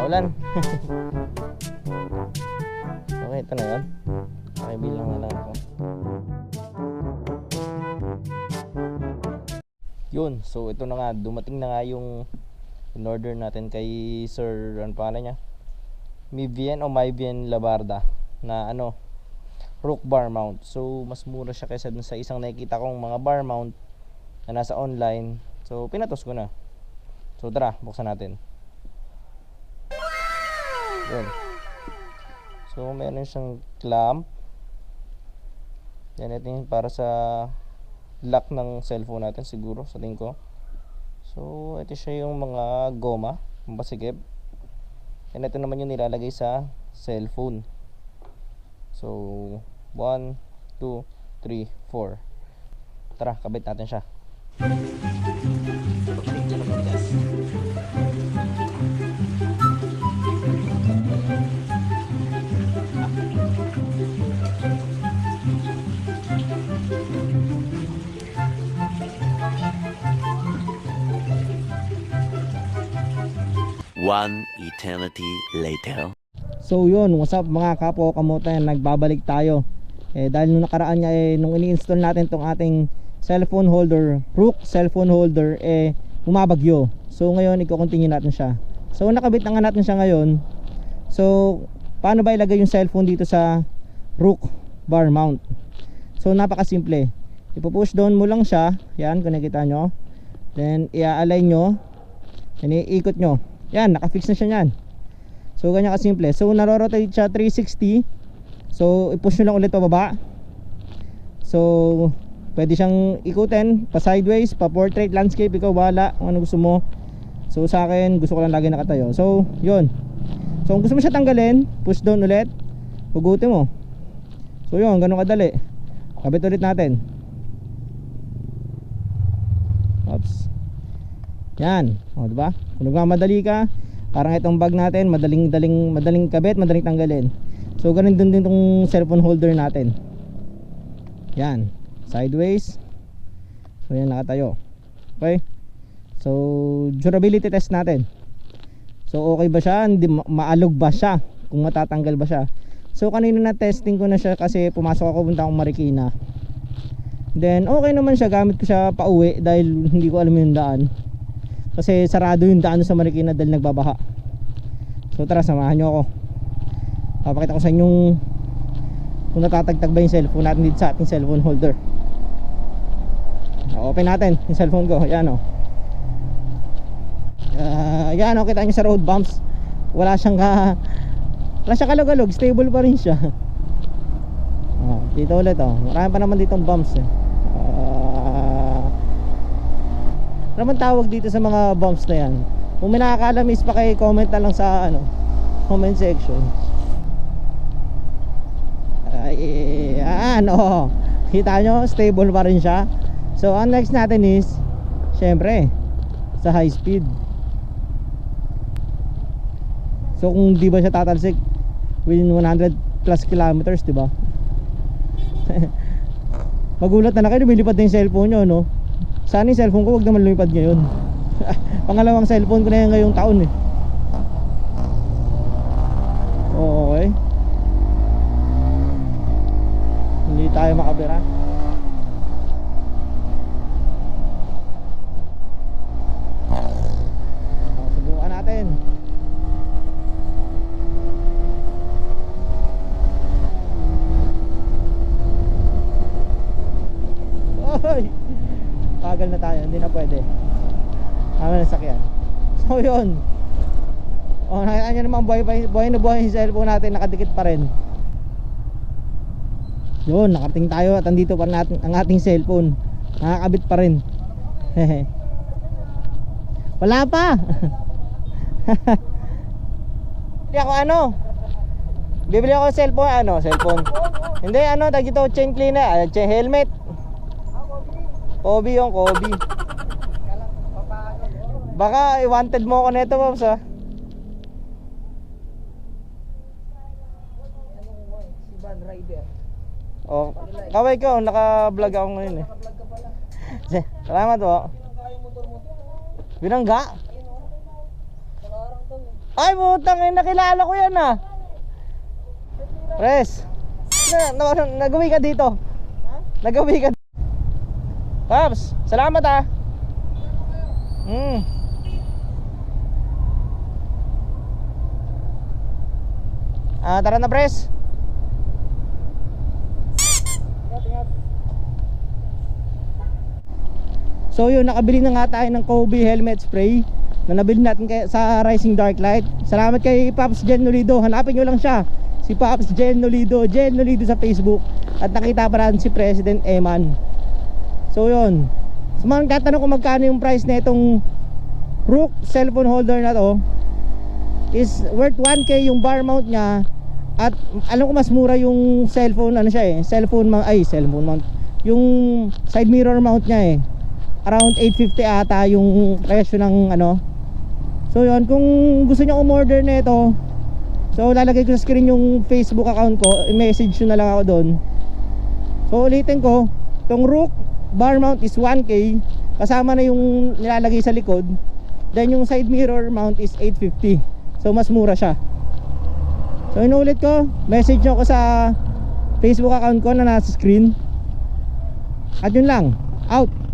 Maulan. Okay, ito na yun. Okay, bilang na lang ako. Yun, so ito na nga, dumating na nga yung in-order natin kay Sir, ano pangalan niya? Mivien o Mivien Labarda na ano, Rook bar mount. So mas mura siya kaysa dun sa isang nakikita kong mga bar mount na nasa online. So pinatos ko na. So tara, buksan natin. Yun. So meron siyang clamp. Yan, ito yung para sa lock ng cellphone natin siguro sa tingin ko. So ito siya yung mga goma, pampasikip. And ito naman yung nilalagay sa cellphone. So 1, 2, 3, 4. Tara, kabit natin siya. One eternity later. So yun, what's up mga kapo kamote, nagbabalik tayo. Dahil nung nakaraan niya nung ini-install natin tong ating cellphone holder, Rook cellphone holder, bumabagyo. So ngayon i-continue natin siya. So nakabit na nga natin siya ngayon. So paano ba ilagay yung cellphone dito sa Rook bar mount? So napakasimple. Ipo-push down mo lang siya. Yan, kung nakita nyo. Then i-align nyo. Then iikot nyo. Yan, nakafix na siya yan. So ganyan kasimple. So naro-rotate siya 360. So i-push nyo lang ulit pababa. So pwede siyang ikutin pa sideways, pa portrait, landscape, ikaw bahala kung ano gusto mo. So sa akin, gusto ko lang lagi nakatayo. So yun. So kung gusto mo siya tanggalin, push down ulit, hugutin mo. So yun, ganun kadali. Kabit ulit natin. Oops. Yan, o diba? Kung nagmamadali ka, parang itong bag natin, madaling kabit, madaling tanggalin. So ganun din itong cellphone holder natin. Yan, sideways. So yan, nakatayo. Okay. So durability test natin. So okay ba siya? Hindi maalog ba siya? Kung matatanggal ba siya? So kanina na testing ko na siya kasi pumasok ako, punta akong Marikina. Then okay naman siya, gamit ko siya pauwi dahil hindi ko alam yung daan. Kasi sarado yung daan sa Marikina dahil nagbabaha. So tara, samahan nyo ako. Papakita ko sa inyong kung natatagtag ba yung cellphone natin dito sa ating cellphone holder. Open natin yung cellphone ko. Yan o. Yan o, kita nyo sa road bumps. Wala siyang kalog-alog. Stable pa rin siya. Dito ulit o. Marami pa naman ditong bumps eh. Ano man tawag dito sa mga bumps na yan? Kung may nakakaalam is paki-comment na lang sa comment section. Ayan, kita nyo, stable pa rin siya. So ang next natin is syempre sa high speed. So kung di ba siya tatalsik within 100 plus kilometers, di ba? Magulat na kayo, lumilipad na yung cellphone nyo, no? Sana yung cellphone ko wag naman lumipad ngayon. Pangalawang cellphone ko na yan ngayong taon eh. Okay. Hindi tayo makabira. Subukan natin. Oy! Pagal na tayo, hindi na pwede. Ano na sakyan. So yun. Nakita nyo naman, buhay na buhay yung cellphone natin, nakadikit pa rin. Yun, nakarating tayo at andito pa natin ang ating cellphone. Nakakabit pa rin. Wala pa. Hindi ako bibili ako cellphone. Hindi tag ito, chain cleaner, helmet. Kobe yung Kobe. Baka i-wanted mo ako nito, Pops, ha? Si Van Rider. Oh, kaway ko, naka-vlog ako ngayon eh. Salamat po. Binangga? Ay, putang ina, nakilala ko yan ah. Pres, nagawi ka dito. Nagawi ka. Paps, salamat ah. Tara na, Pres. So yun, nakabili na nga tayo ng Kobe helmet spray na nabili natin sa Rising Dark Light. Salamat kay Pops Jen Nolido. Hanapin nyo lang siya, si Pops Jen Nolido sa Facebook. At nakita pa natin si President Eman. So yun, sa mga tatanong kung magkano yung price na itong Rook cellphone holder na to, is worth 1K yung bar mount nya. At alam ko mas mura yung cellphone, ano siya eh, cellphone mount, yung side mirror mount nya eh, around 850 ata yung presyo ng ano. So yun, kung gusto nyo umorder na ito, so lalagay ko sa screen yung Facebook account ko, i-message nyo na lang ako doon. So ulitin ko, itong Rook bar mount is 1K, kasama na yung nilalagay sa likod. Then yung side mirror mount is 850. So mas mura siya. So inulit ko, message nyo ako sa Facebook account ko na nasa screen. At yun lang, out.